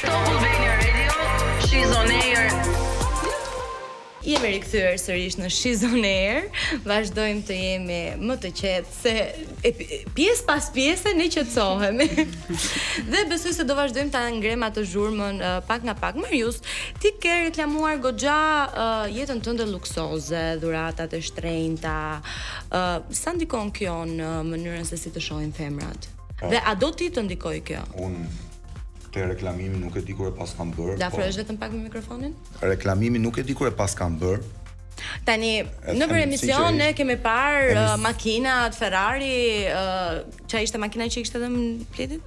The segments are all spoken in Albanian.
Albania Radio, she's on air. Jemi rikthyer sërish në She's on Air. Vazhdojmë të jemi më të qetë se pjesë pas pjese ne qetësohemi. Dhe besoj se do vazhdojmë ta ngrem atë zhurmën pak nga pak. Marius, ti ke reklamuar goxha jetën tënde luksoze, dhuratat e shtrenjta. Sa ndikon kjo në mënyrën se si të shohin femrat? Dhe a do ti të ndikoj kjo? Te reklamimi nuk e di kur e pas kam bërë. Da afrohesh vetëm pak me mikrofonin? Reklamimi nuk e di kur e pas kam bërë. Tani, në për emision ne kemi parë makinat Ferrari, çfarë ishte makina që ishte edhe në Blendi?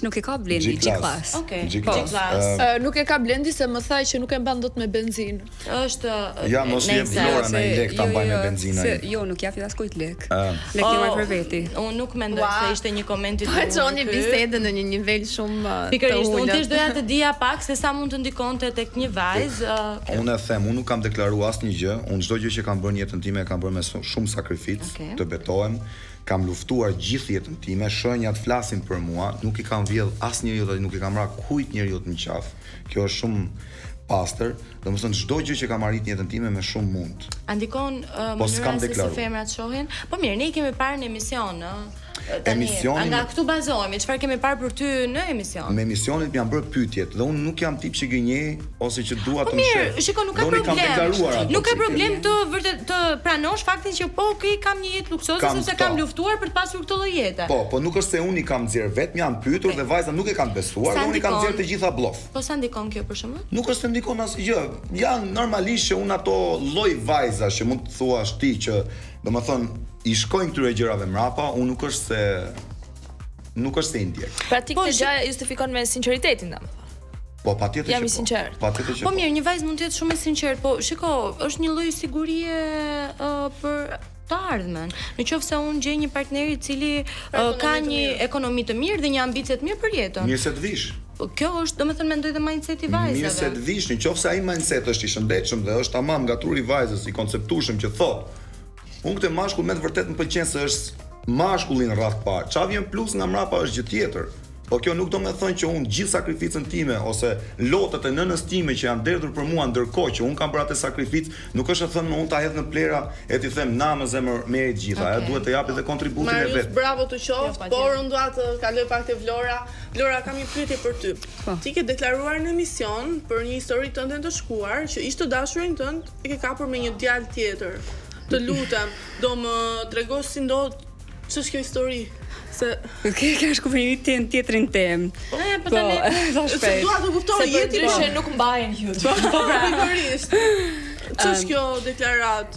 Nuk e ka Blendi, G-Class. Okej, G-Class. Nuk e ka Blendi se më thaj që nuk e mban dot me benzinë. Është Ja, mos jep Vlora në lek ta mbaj me benzinë. Jo, nuk japi as kujt lek. Lek ti marr për veti. Unë nuk mendoj se ishte një koment i Po çoni bisedën në një nivel shumë pikërisht, unë thjesht doja të dija pak se sa mund të ndikonte tek një vajzë. Unë e them, unë nuk kam deklaruar asnjë gjë. Unë çdo gjë që kam bërë në jetën time e kam bërë me shumë sakrificë, të betohem. Kam luftuar gjithë jetën time, shenjat flasin për mua, nuk i kam vjedh asnjëri dhe nuk i kam marrë kujt njeriu në qafë. Kjo është shumë pastër, domethënë çdo gjë që kam arrit në jetën time me shumë mund. A ndikon mënyra se si femrat shohin? Po mirë, ne i kemi parë në emision, Emisionin nga këtu bazohemi, çfarë kemi parë për ty në emision? Me emisionin më janë bërë pyetjet dhe unë nuk jam tip që gënjej ose që dua të më sheh. Mirë, shiko, nuk ka problem. Nuk ka problem të vërtet të pranosh faktin që po kam një jetë luksoze sepse kam luftuar për të pasur këtë lloj jete. Po nuk është se unë i kam nxjerr vetëm, janë pyetur dhe vajza nuk e kanë besuar, dhe unë i kam nxjerr të gjitha blof. Po sa ndikon kjo për shembull? Nuk është se ndikon asgjë. Janë normalisht që unë ato lloj vajza që mund të thuash ti që domethënë i shkojnë këtyre gjërave mrapa, unë nuk është se i ndjek. Pra ti këtë gjë justifikon me sinqeritetin, domethënë. Po patjetër që jam i sinqert. Patjetër që po. Mirë, një vajzë mund të jetë shumë e sinqert, po shiko, është një lloj sigurie për të ardhmen. Në qoftë se unë gjej një partner i cili ka një ekonomi të mirë dhe një ambicie të mirë për jetën. Mirë se të vish. Kjo është, domethënë mendoj dhe mindseti i vajzave. Mirë se të vish, nëse ai mindset është i shëndetshëm dhe është tamam gatur i vajzës, i konceptueshëm që thotë unë këtë mashkull me të vërtet më pëlqen se është mashkullin rreth parë. Çfarë vjen plus nga mrapa është gjë tjetër. Po kjo nuk do të thonë që unë gjithë sakrificën time ose lotët e nënës time që janë derdhur për mua ndërkohë që unë kam bërë atë sakrificë, nuk është të thënë unë ta hedh në plera e ti them na më zemër merri gjitha, ajo duhet të japi dhe kontributin e vet. Bravo të qoftë, por unë dua të kaloj pak te Vlora. Vlora, kam një pyetje për ty. Ti ke deklaruar në emision për një histori tënde të shkuar që ish të dashurin tënd e ke kapur me një djalë tjetër. Të lutem, do më tregosh si ndodh ç'është kjo histori? Se ka shkuar një tjetrin tem. Po tani thash shpejt. Dua të kuptoj jetën që nuk mbahen hyt. Po pikërisht. Ç'është kjo deklarat?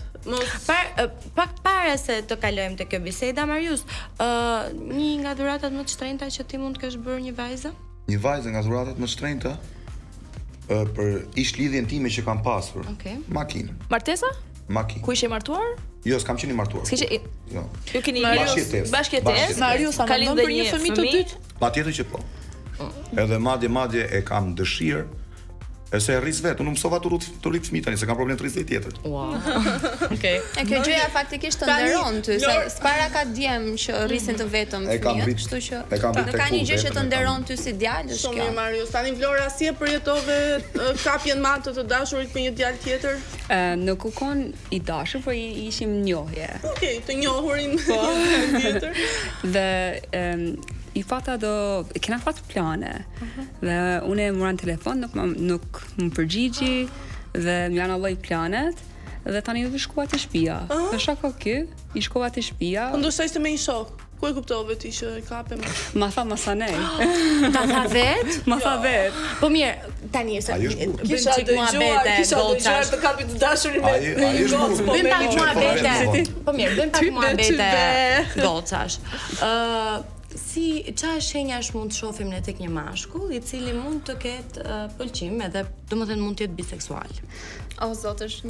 Pak para se të kalojmë te kjo biseda, Marius, një nga dhuratat më të shtrenjta që ti mund të kesh bërë një vajzë? Një vajzë nga dhuratat më të shtrenjta për ish lidhjen time që kam pasur. Makinë. Martesa? Makinë. Ku ishe martuar? Jo, s'kam qenë i martuar. Jo. Ju keni bashkëjetesë? Marius, a mendon për një fëmijë të dytë? Patjetër që po. Edhe madje e kam dëshirë. E se rris vetë, unë mësova të rrit fëmijë tani, se kam problem të rris tjetër. Wow. Okej. E kjo gjëja faktikisht të nderon ty, se s'para ka djem që rrisin të vetëm fëmijët, kështu që ka një gjë që të nderon ty si djalë, është kjo. Shumë Marius, tani Vlora si e përjetove kapjen matë të dashurit me një djalë tjetër? Nuk u kon i dashur, por ishim njohje. Okej, të njohurin me një tjetër. Dhe i fata kena fat plane dhe unë e mora në telefon, nuk më përgjigji dhe më janë lloj planet dhe tani u shkova te shtëpia. Dhe shaka ky, i shkova te shtëpia. Po ndoshta ishte me një shok. Ku e kuptove ti që e kapem? Ma tha masanej. Ta tha vet? Ma tha vet. Po mirë, tani se kisha dëgjuar të kapi të dashurin me një gocë. Bëjmë pak muhabete. Po mirë, bëjmë pak muhabete gocash. Si çfarë shenjash mund të shohim ne tek një mashkull i cili mund të ketë pëlqim edhe domethënë mund të jetë biseksual? O zotësh,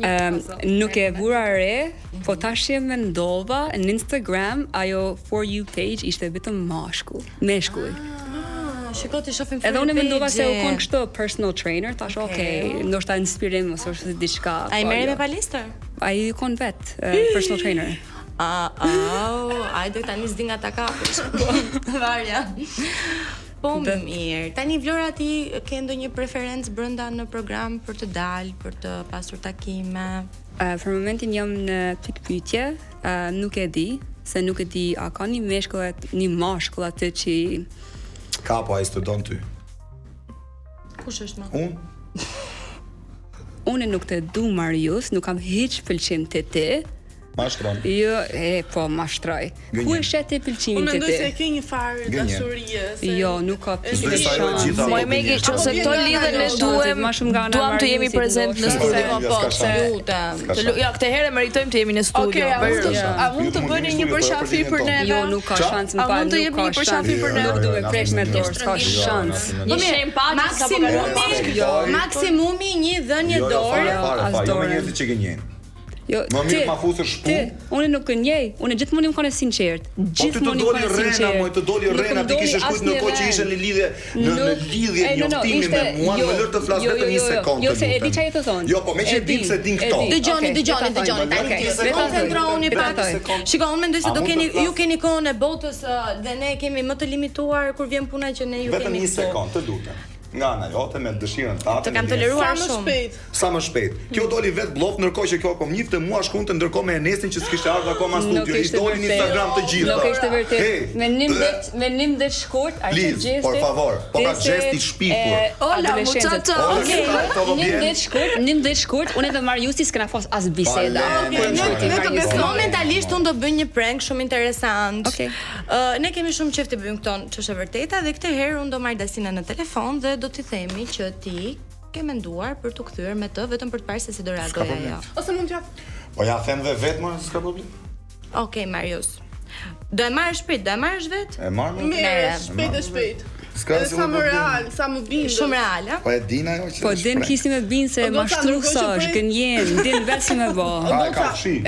nuk e vura re, po tash e mendova në Instagram ajo For You page ishte vetëm meshkull. Shiko ti shohim edhe unë mendova se u kon kështu personal trainer, tash okay, ndoshta inspirim ose diçka. Ai merret me palestër? Ai kon vet personal trainer. Ajde tani s'di nga ta kapësh. Varja. Po mirë. Tani Vlora ti ke ndonjë preferencë brenda në program për të dalë, për të pasur takime? Për momentin jam në pikpyetje, nuk e di, se nuk e di a ka një mashkull atë që ka po ai studon ty. Kush është më? Unë nuk të du Marius, nuk kam hiç pëlqim te ti. Mashtron. Jo, po mashtroj. Ku e shet ti pëlqimin te ti? Unë mendoj se ke një farë dashurie. Jo, nuk ka pikë. Moj Megi, nëse këto lidhen ne duam të jemi prezent në studio. Po, se lutem. Ja, këtë herë meritojmë të jemi në studio. A mund të bëni një përshafim për ne? Jo, nuk ka shans më pa. A mund të jepni një përshafim për ne? Nuk duhet presh me dorë, ka shans. Një shem paqe Maksimumi një dhënie dorë. As dorë. Më njerëz që gënjen. Jo, më mirë ma fusësh shpu. Unë nuk gënjej, unë gjithmonë jam sinqert. Gjithmonë jam sinqert. Po të doli rena, ti kishe shkruajtur në kohë që ishe në lidhje, në lidhje njoftimi me mua, më lër të flas vetëm një sekondë. Jo, se e di çfarë të thon. Jo, po më që dim se din këto. Dëgjoni. Koncentrohuni pak. Shikoj, unë mendoj se ju keni kohën e botës dhe ne kemi më të limituar kur vjen puna që ne ju kemi. Vetëm një sekondë, të lutem. Nga ana jote me dëshirën tatë. Të kam toleruar shumë. Sa më shpejt. Kjo doli vet bllof ndërkohë që kjo po njifte mua shkunte ndërkohë me Enesin që s'kishte ardhur akoma në studio. I doli në Instagram të gjitha. Nuk ishte vërtet. Me 19 shkurt, ai gjesti. Por favor, po pra gjesti shpifur. Ola, muchacho. Okej. 19 shkurt, unë dhe Mariusi s'kena fos as biseda. Momentalisht unë do bëj një prank shumë interesant. Okej. Ne kemi shumë qejf të bëjmë këto ç'është e vërteta dhe këtë herë unë do marr Dasina në telefon dhe do t'i themi që ti ke menduar për t'u kthyer me të vetëm për të parë se si do reagojë ajo. Ose mund t'ja. Po ja them dhe vetëm, s'ka problem. Okej, Marius. Do e marrësh shpejt, do e marrësh vet? E marr më Shpejt. S'ka sa më real, sa më bind. Shumë real, a? Po e din ajo që. Po din kisni me bind se mashtruhsosh, gënjen, din vetë si me bë.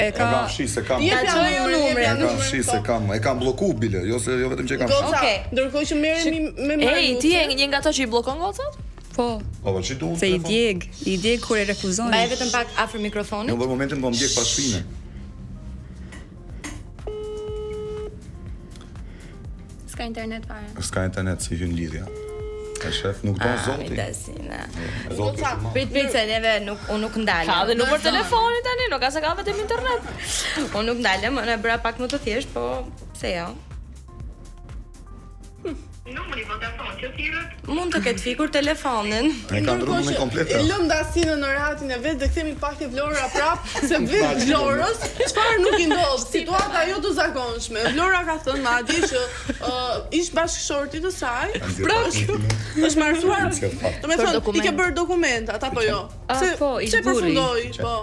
E kam fshi se kam. Ja çoj numrin. E kam fshi se kam. E kam bllokuar bile, jo vetëm që e kam fshi. Okej. Ndërkohë që merremi me Marius. Ej, ti je një nga ato që i bllokon gocat? Po. Po ç'i duan? Se i djeg kur e refuzon. Mbaj vetëm pak afër mikrofonit. Në momentin po m'djeg pas shpinë. S'ka internet fare. S'ka internet si hyn lidhja. E shef, nuk do zoti. Dasina. Zoti. Prit se neve unë nuk ndalem. Ka dhe numër telefoni tani, nuk ka se ka vetëm internet. Unë nuk ndalem, unë e bëra pak më të thjesht, po pse jo? Numri Vodafone që thirrët. Mund të ketë fikur telefonin. E kam drumën komplet. E lëm Dasinën në rahatin e vet dhe kthemi pak te Vlora prap, se vet Vlorës çfarë nuk i ndodh. Situata jo të zakonshme. Vlora ka thënë madje që ish bashkëshorti të saj, është martuar. Do të thonë, i ke bërë dokumentat apo jo? Se përfundoi, po.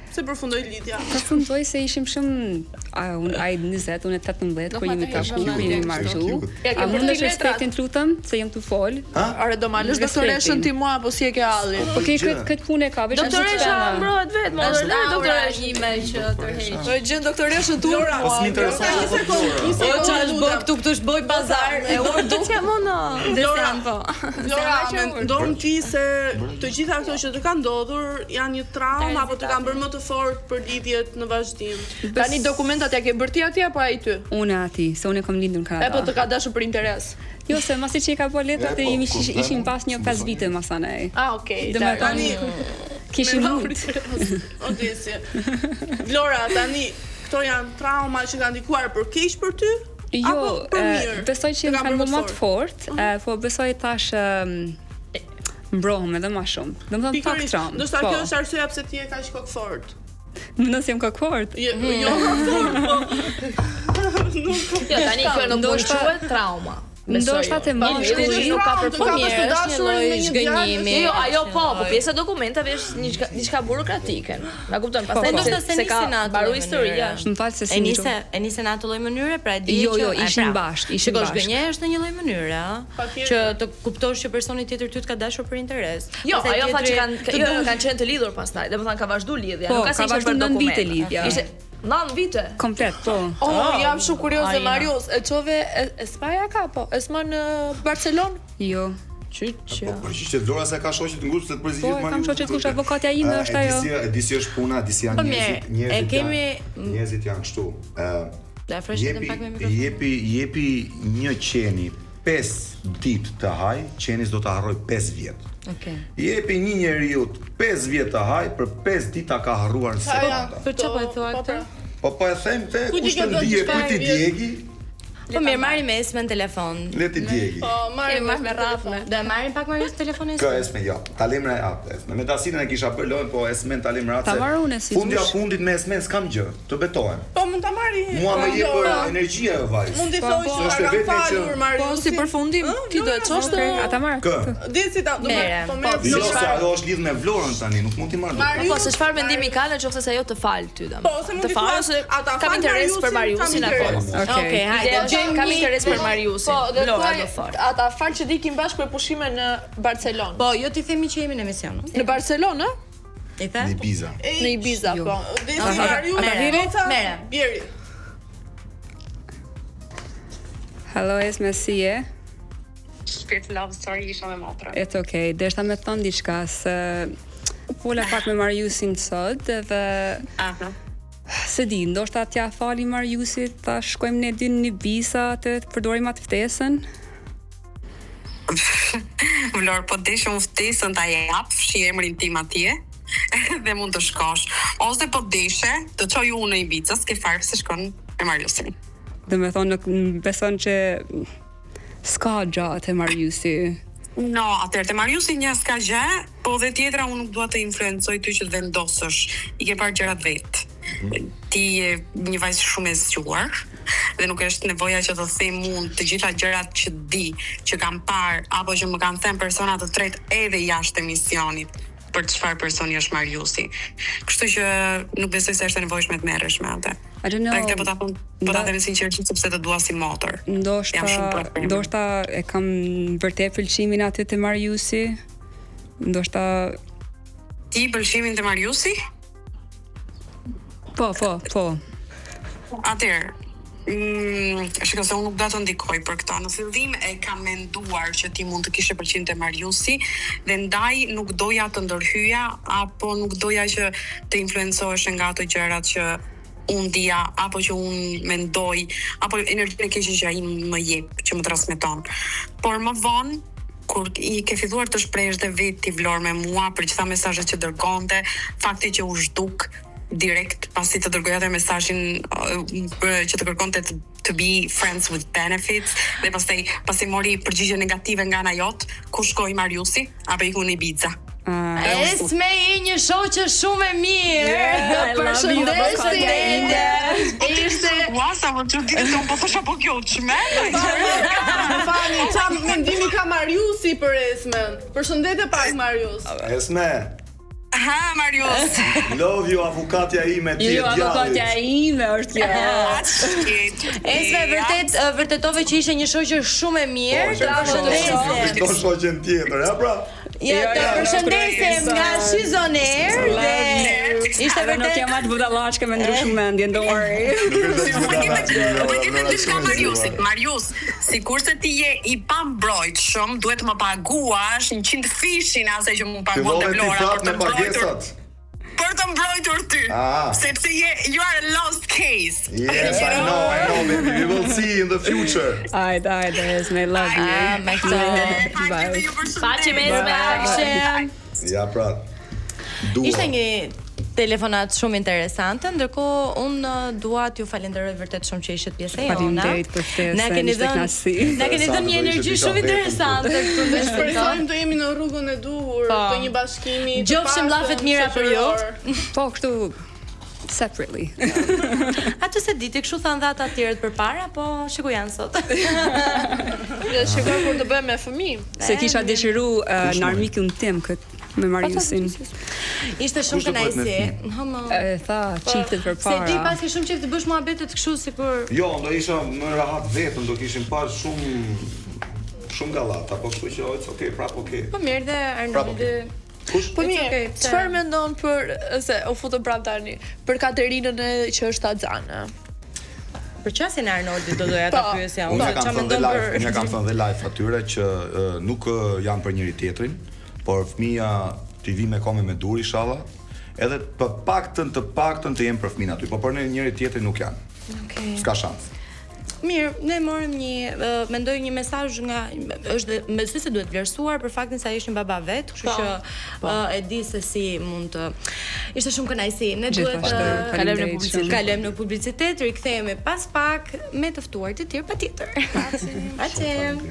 Se përfundoi lidhja. Përfundoi se ishim shumë ai 20, unë 18 kur jemi taku, jemi martu. A mund të respektin lutem se jam tu fol? Are do malësh doktoreshën ti mua apo si e ke halli? Po ke këtë punë ka vesh. Doktoresha mbrohet vetë, më dhe doktoresh ime që tërheq. Po e gjen doktoreshën tu. Po s'më O ç'është bë këtu shboj bazar. E ur dukja më në. Vlora, mendon ti se të gjitha ato që të kanë ndodhur janë një traumë apo të kanë bërë më të fort për lidhjet në vazhdim? Tani dokumentat ja ke bërë ti atje apo ai ty? Unë ati, se unë kam lindur në Kanada. E po të ka dashur për interes. Jo, se masi që i ka po letrat e ishim pas një 5 vite masanej. Okej. Dhe me tani kishim mund. Odesje. Vlora, tani këto janë trauma që kanë ndikuar për keq për ty? Jo, besoj që më kanë më të fort, po besoj tash mbrohem edhe më shumë. Domethënë pak traum. Do të thotë kjo është arsyeja pse ti je kaq kokfort. Mendon se jam kokfort? Jo, Jo, tani kjo nuk mund të quhet trauma. Ndoshta të mirë, nuk ka për mirë, është një lloj zgënjimi. Jo, ajo po pjesa e dokumentave është diçka burokratike. Na kupton, pastaj ndoshta se ka mbaru historia. Më fal se si e nisi në atë lloj mënyre, pra e di që jo, ishin bashkë. Zgënjja është në një lloj mënyre, që të kuptosh që personi tjetër ty të ka dashur për interes. Jo, ajo tha që kanë qenë të lidhur pastaj, domethënë ka vazhduar lidhja, nuk ka se ishte për dokumente. Ishte 9 vite. Komplet, po. Jam shumë kurioze, Marius. E çove Espaja ka po? Esma në Barcelonë? Jo. Po përgjithë Vlora se ka shoqë të ngusht se të përzihet Marius. Po, kam shoqë të ngusht, avokatja ime është ajo. E di si është puna, di si janë njerëzit janë kështu. Jepi një qeni 5 ditë të haj, qenis do të harroj 5 vjet. Okej. Jepi një njeriu 5 vjet të haj, për 5 ditë ta ka harruar në sekonda. Për çfarë po e thua këtë? Po e them te kush të ndije, kujt i djegi? Po mirë, marrim me Esmen në telefon. Leti djegi. Po, marrim me radhën. Do e marrim pak Marius telefonin? Ka Esmen, jo. Talim Esmen. Me Tasinën e kisha bërë lojën, po Esmen talim Ta marrë unë si fundja fundit me Esmen s'kam gjë, të betohem. Po mund ta marri. Mua më jep për energjia e vajzë. Mund t'i thoj që ka falur Mariusi. Po si përfundim, ti do të çosh të ata marr. Kë? Di si ta do Merë. po Jo, merr. se ajo është lidhur me Vlorën tani, nuk mund t'i marr. Po se çfarë mendimi ka nëse se ajo të fal ty dam. Po, se mund të t'i fal thua, ose ata kam fal interes për Mariusin, Mariusin kam apo. interes. Okej, hajde. Kam interes për Mariusin. Po, dhe Vlora thuaj, do fal. ata fal që dikim bashkë për pushime në Barcelonë. Po, jo ti themi që jemi në emision. Në Barcelonë, I the? Në Ibiza. në Ibiza, po. Di si Mariusi. Merë. Bjeri. Hello, Esme, si je? Shpirt love story isha me motra. It's okay. Deshta me thon diçka se fola pak me Mariusin sot dhe Aha. se di, ndoshta t'ja fali Mariusit, ta shkojmë ne dy në Ibiza të përdorim atë ftesën. Vlor, po deshëm ftesën ta jap, shi emrin tim atje. Dhe mund të shkosh. Ose po deshe, të çoj unë në Ibiza, s'ke farë se shkon me Mariusin. Dhe me thonë, nuk beson që s'ka gjatë e Mariusi. No, atëherë te Mariusi një s'ka gjë, po dhe tjetra unë nuk dua të influencoj ty që të vendosësh. I ke parë gjërat vet. Ti je një vajzë shumë e zgjuar dhe nuk është nevoja që të them unë të gjitha gjërat që di, që kam parë apo që më kanë thënë persona të tretë edhe jashtë emisionit për çfarë personi është Mariusi. Kështu që nuk besoj se është e nevojshme të merresh me atë. I don't know. Këtë po ta them sinqerisht sepse të dua si motor. Ndoshta e kam vërtet pëlqimin aty te Mariusi. Ndoshta ti pëlqimin te Mariusi? Po. Atëherë, shikoj se unë nuk do të ndikoj për këtë. Në fillim e kam menduar që ti mund të kishe pëlqim te Mariusi dhe ndaj nuk doja të ndërhyja apo nuk doja që të influencohesh nga ato gjërat që unë dija apo që unë mendoj apo energjinë e keqe që ai më jep, që më transmeton. Por më vonë kur i ke filluar të shprehësh dhe vetë Vlorë me mua për gjitha mesazhet që dërgonte, fakti që u zhduk direkt pasi të dërgoj atë mesazhin që të kërkonte to be friends with benefits dhe pasi mori përgjigje negative nga ana jot, ku shkoi Mariusi apo iku në Ibiza. Esme i një shoqe shumë e mirë. Përshëndetje. Ishte ua sa më çuditshme, do po thosha po kjo çmend. Fani, çam mendimi ka Mariusi për Esmen. Përshëndetje pak Marius. Esme. Ha, Marius. Love you, avukatja ime ti e djallit. Jo, avukatja ime është kjo. Esme vërtetove që ishe një shoqe shumë e mirë. Të përshëndesim. Do shoqen tjetër, ja pra. Ja, të përshëndesim nga Shizoner dhe ishte Nuk vërtet jam atë budallashke me ndryshu mendjen, don't worry. Marius, sikurse ti je i pambrojtshëm, duhet më paguash 100 fishin asaj që më paguon te Vlora për të mbrojtur ty. Sepse you are a lost case. Yes, I know, baby. We will see in the future. Ajde, Esme, love you. Bye. Paqim Esme. Ja pra. ishte një telefonat shumë interesante, ndërkohë unë dua t'ju falenderoj vërtet shumë që ishit pjesë e jona. Faleminderit për ftesën. Na keni dhënë një energji shumë interesante këtu në Shpresojmë të jemi në rrugën e duhur të një bashkimi. Gjofshim llafet mira për ju. Po, kështu separately. Atë se ditë kështu thanë dhe ata të tjerët përpara, po shikoj janë sot. Shikoj kur të bëhem me fëmijë. Se kisha dëshiruar në armikun tim këtë me Mariusin. Ishte shumë kënaqësi. E tha çiftet përpara. Se ti pasi shumë çift të bësh muhabetet kështu sikur. Jo, do isha më rahat vetëm, do kishim pas shumë gallata, po kështu që it's okay, prap okay. Po mirë dhe Arnoldi. Po mirë, çfarë mendon për se u futu prap tani për Katerinën që është Axana? Për çastin e Arnoldit do doja ta pyesja. Unë kam thënë dhe live atyre që nuk janë për njëri tjetrin, por fëmia t'i vi me kome me dur inshallah, edhe të paktën të jenë për fëmin aty, po për në njëri tjetrin nuk janë. Okej. S'ka shans. Mirë, ne morëm mendoj një mesazh nga është mendoj se duhet vlerësuar për faktin se ai ishte baba vet, kështu që e di se si mund të ishte shumë kënaqësi. Ne duhet të kalojmë në publicitet, rikthehemi pas pak me të ftuar të tjerë patjetër. Pacim.